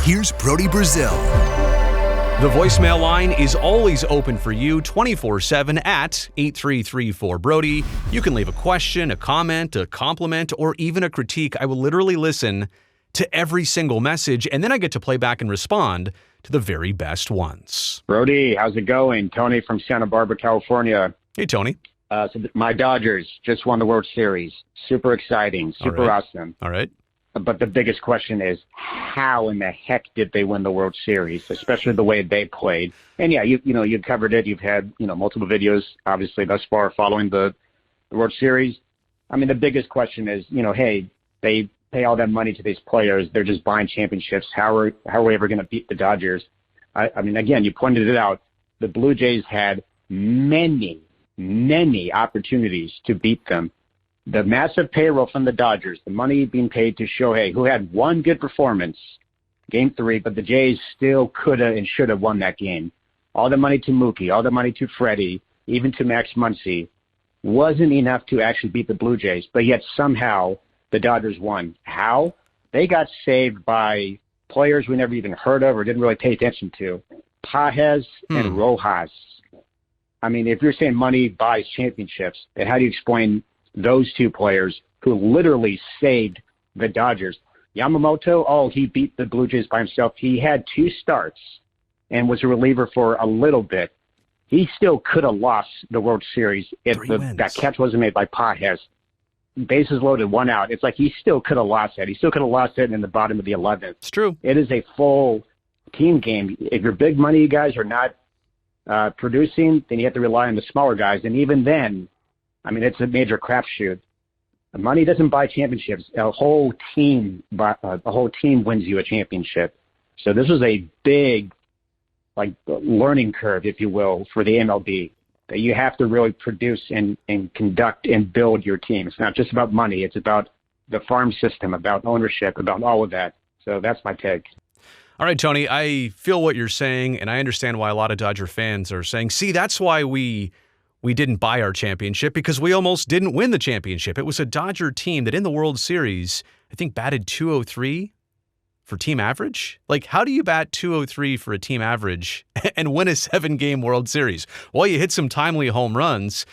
here's Brody Brazil. The voicemail line is always open for you 24/7 at 8334-BRODY. You can leave a question, a comment, a compliment, or even a critique. I will literally listen to every single message, and then I get to play back and respond to the very best ones. Brody, how's it going? Tony from Santa Barbara, California. Hey, Tony. My Dodgers just won the World Series. Super exciting, super awesome. All right. But the biggest question is, how in the heck did they win the World Series, especially the way they played? And yeah, you've covered it. You've had, multiple videos, obviously, thus far following the World Series. I mean, the biggest question is, hey, they pay all that money to these players. They're just buying championships. How are we ever going to beat the Dodgers? I mean, again, you pointed it out. The Blue Jays had many opportunities to beat them. The massive payroll from the Dodgers, the money being paid to Shohei, who had one good performance, Game 3, but the Jays still could have and should have won that game. All the money to Mookie, all the money to Freddie, even to Max Muncy, wasn't enough to actually beat the Blue Jays, but yet somehow the Dodgers won. How? They got saved by players we never even heard of or didn't really pay attention to, Pages and Rojas. I mean, if you're saying money buys championships, then how do you explain those two players who literally saved the Dodgers? Yamamoto, he beat the Blue Jays by himself. He had 2 starts and was a reliever for a little bit. He still could have lost the World Series if that catch wasn't made by Pages. Bases loaded, 1 out. It's like he still could have lost that. He still could have lost it in the bottom of the 11th. It's true. It is a full team game. If your big money guys are not producing, then you have to rely on the smaller guys. And even then, I mean, it's a major crapshoot. Money doesn't buy championships. A whole team wins you a championship. So this was a big, learning curve, if you will, for the MLB. That you have to really produce and conduct and build your team. It's not just about money. It's about the farm system, about ownership, about all of that. So that's my take. All right, Tony, I feel what you're saying, and I understand why a lot of Dodger fans are saying, see, that's why we didn't buy our championship, because we almost didn't win the championship. It was a Dodger team that in the World Series, I think batted 203 for team average. How do you bat 203 for a team average and win a 7-game World Series? Well, you hit some timely home runs,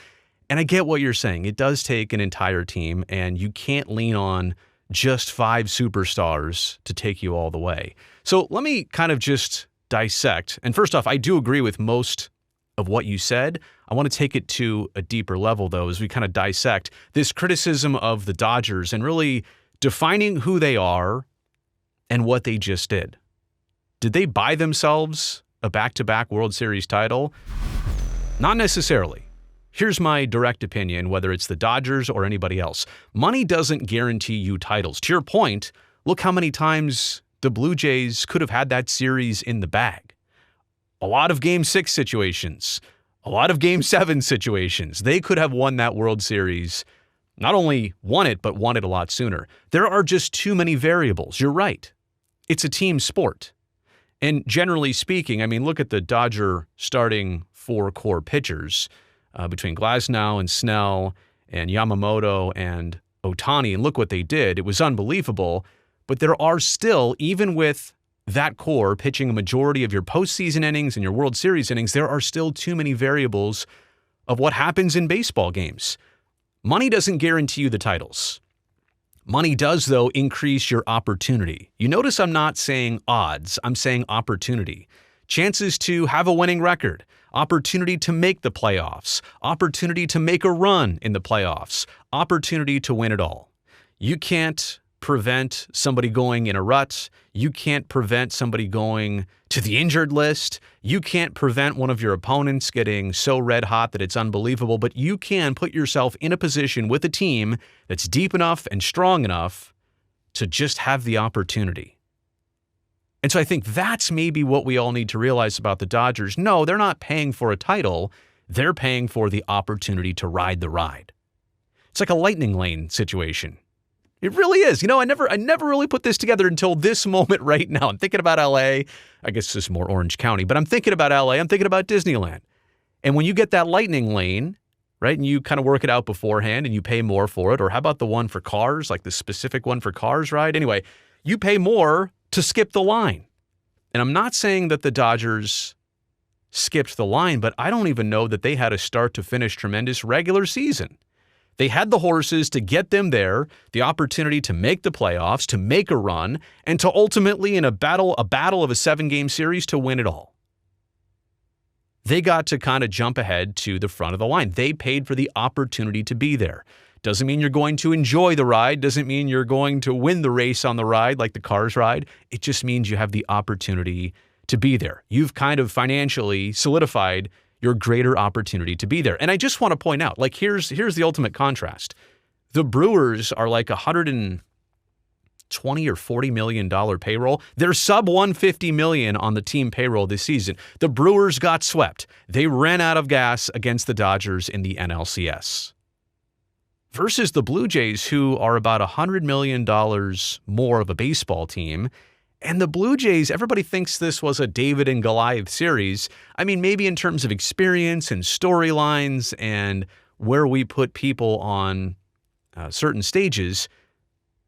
and I get what you're saying. It does take an entire team, and you can't lean on just 5 superstars to take you all the way. So let me kind of just dissect. And first off, I do agree with most of what you said. I want to take it to a deeper level, though, as we kind of dissect this criticism of the Dodgers and really defining who they are and what they just did. Did they buy themselves a back-to-back World Series title? Not necessarily. Here's my direct opinion, whether it's the Dodgers or anybody else. Money doesn't guarantee you titles. To your point, look how many times the Blue Jays could have had that series in the bag. A lot of Game 6 situations, a lot of Game 7 situations. They could have won that World Series, not only won it, but won it a lot sooner. There are just too many variables. You're right. It's a team sport. And generally speaking, I mean, look at the Dodger starting 4 core pitchers between Glasnow and Snell and Yamamoto and Ohtani, and look what they did. It was unbelievable. But there are still, even with that core pitching a majority of your postseason innings and your World Series innings, there are still too many variables of what happens in baseball games. Money doesn't guarantee you the titles. Money does, though, increase your opportunity. You notice I'm not saying odds, I'm saying opportunity. Chances to have a winning record, opportunity to make the playoffs, opportunity to make a run in the playoffs, opportunity to win it all. You can't prevent somebody going in a rut. You can't prevent somebody going to the injured list. You can't prevent one of your opponents getting so red hot that it's unbelievable, but you can put yourself in a position with a team that's deep enough and strong enough to just have the opportunity. And so I think that's maybe what we all need to realize about the Dodgers. No, they're not paying for a title. They're paying for the opportunity to ride the ride. It's like a lightning lane situation. It really is. I never really put this together until this moment right now. I'm thinking about LA. I guess this is more Orange County, but I'm thinking about LA. I'm thinking about Disneyland. And when you get that lightning lane, right, and you kind of work it out beforehand and you pay more for it, or how about the one for cars, like the specific one for cars, right? Anyway, you pay more to skip the line. And I'm not saying that the Dodgers skipped the line, but I don't even know that they had a start to finish tremendous regular season. They had the horses to get them there, the opportunity to make the playoffs, to make a run, and to ultimately, in a battle of a 7-game series, to win it all. They got to kind of jump ahead to the front of the line. They paid for the opportunity to be there. Doesn't mean you're going to enjoy the ride. Doesn't mean you're going to win the race on the ride like the Cars ride. It just means you have the opportunity to be there. You've kind of financially solidified your greater opportunity to be there. And I just want to point out, like, here's the ultimate contrast. The Brewers are like $120 or $40 million payroll. They're sub $150 million on the team payroll this season. The Brewers got swept. They ran out of gas against the Dodgers in the NLCS. Versus the Blue Jays, who are about $100 million more of a baseball team. And the Blue Jays, everybody thinks this was a David and Goliath series. I mean, maybe in terms of experience and storylines and where we put people on certain stages.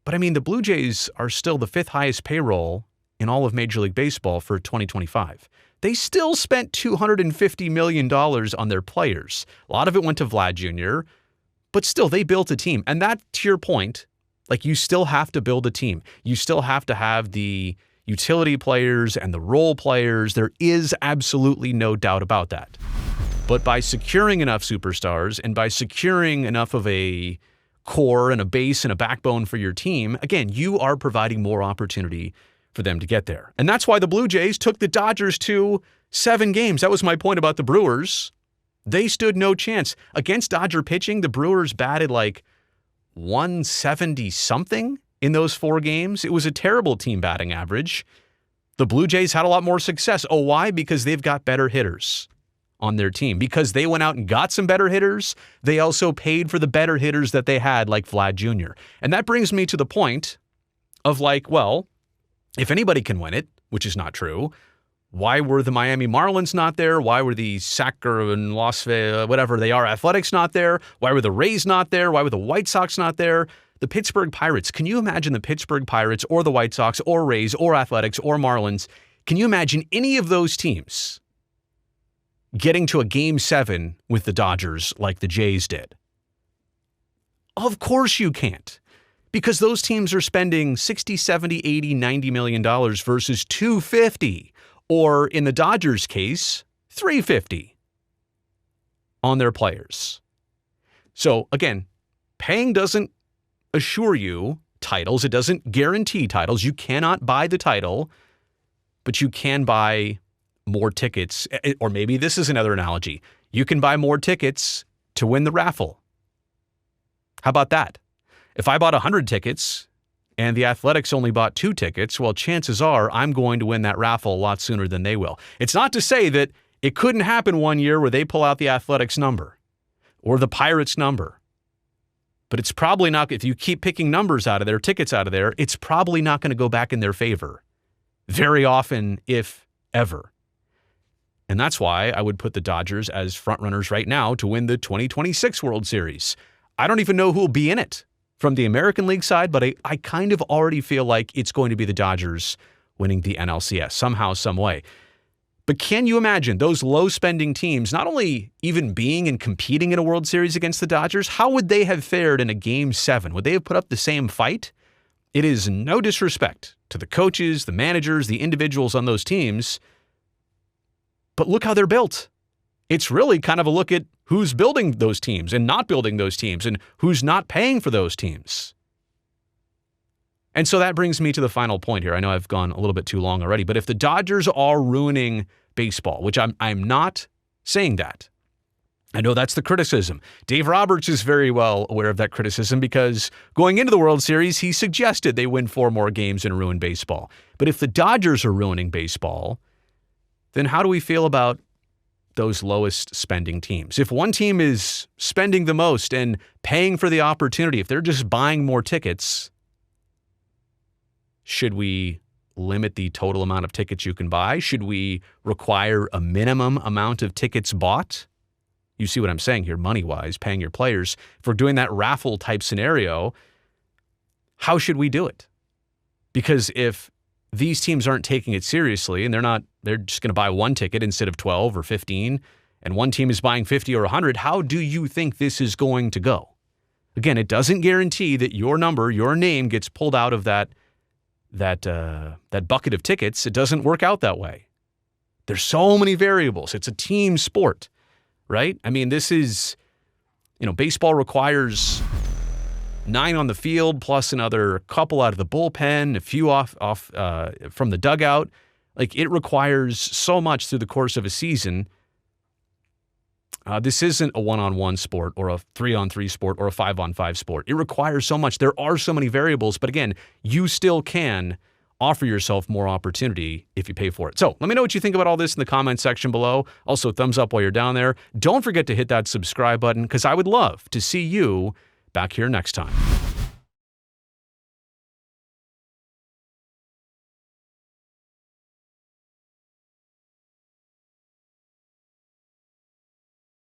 But I mean, the Blue Jays are still the 5th highest payroll in all of Major League Baseball for 2025. They still spent $250 million on their players. A lot of it went to Vlad Jr., but still, they built a team. And that, to your point, like, you still have to build a team. You still have to have the utility players and the role players. There is absolutely no doubt about that. But by securing enough superstars and by securing enough of a core and a base and a backbone for your team, again, you are providing more opportunity for them to get there. And that's why the Blue Jays took the Dodgers to 7 games. That was my point about the Brewers. They stood no chance. Against Dodger pitching, the Brewers batted like 170-something in those 4 games. It was a terrible team batting average. The Blue Jays had a lot more success. Oh, why? Because they've got better hitters on their team. Because they went out and got some better hitters, they also paid for the better hitters that they had, like Vlad Jr. And that brings me to the point of, like, well, if anybody can win it, which is not true, why were the Miami Marlins not there? Why were the Sacramento and Las Vegas, whatever they are, Athletics not there? Why were the Rays not there? Why were the White Sox not there? The Pittsburgh Pirates. Can you imagine the Pittsburgh Pirates or the White Sox or Rays or Athletics or Marlins? Can you imagine any of those teams getting to a Game 7 with the Dodgers like the Jays did? Of course you can't. Because those teams are spending $60, $70, $80, $90 million versus $250. Or in the Dodgers' case, $350 on their players. So again, paying doesn't assure you titles. It doesn't guarantee titles. You cannot buy the title, but you can buy more tickets. Or maybe this is another analogy. You can buy more tickets to win the raffle. How about that? If I bought 100 tickets and the Athletics only bought 2 tickets, well, chances are I'm going to win that raffle a lot sooner than they will. It's not to say that it couldn't happen one year where they pull out the Athletics number or the Pirates number. But it's probably not, if you keep picking numbers out of there, tickets out of there, it's probably not going to go back in their favor very often, if ever. And that's why I would put the Dodgers as frontrunners right now to win the 2026 World Series. I don't even know who will be in it from the American League side, but I kind of already feel like it's going to be the Dodgers winning the NLCS somehow, some way. But can you imagine those low-spending teams not only even being and competing in a World Series against the Dodgers? How would they have fared in a Game 7? Would they have put up the same fight? It is no disrespect to the coaches, the managers, the individuals on those teams, but look how they're built. It's really kind of a look at who's building those teams and not building those teams and who's not paying for those teams. And so that brings me to the final point here. I know I've gone a little bit too long already, but if the Dodgers are ruining baseball, which I'm not saying that. I know that's the criticism. Dave Roberts is very well aware of that criticism because going into the World Series, he suggested they win 4 more games and ruin baseball. But if the Dodgers are ruining baseball, then how do we feel about those lowest spending teams? If one team is spending the most and paying for the opportunity, if they're just buying more tickets, should we limit the total amount of tickets you can buy? Should we require a minimum amount of tickets bought? You see what I'm saying here, money-wise, paying your players. If we're doing that raffle type scenario, how should we do it? Because if these teams aren't taking it seriously and they're just going to buy one ticket instead of 12 or 15, and one team is buying 50 or 100, how do you think this is going to go? Again, it doesn't guarantee that your number, your name gets pulled out of that bucket of tickets. It doesn't work out that way. There's so many variables. It's a team sport, right? I mean, this is, baseball requires 9 on the field plus another couple out of the bullpen, a few off from the dugout. Like, it requires so much through the course of a season. This isn't a 1-on-1 sport or a 3-on-3 sport or a 5-on-5 sport. It requires so much. There are so many variables, but again, you still can offer yourself more opportunity if you pay for it. So let me know what you think about all this in the comment section below. Also, thumbs up while you're down there. Don't forget to hit that subscribe button because I would love to see you back here next time.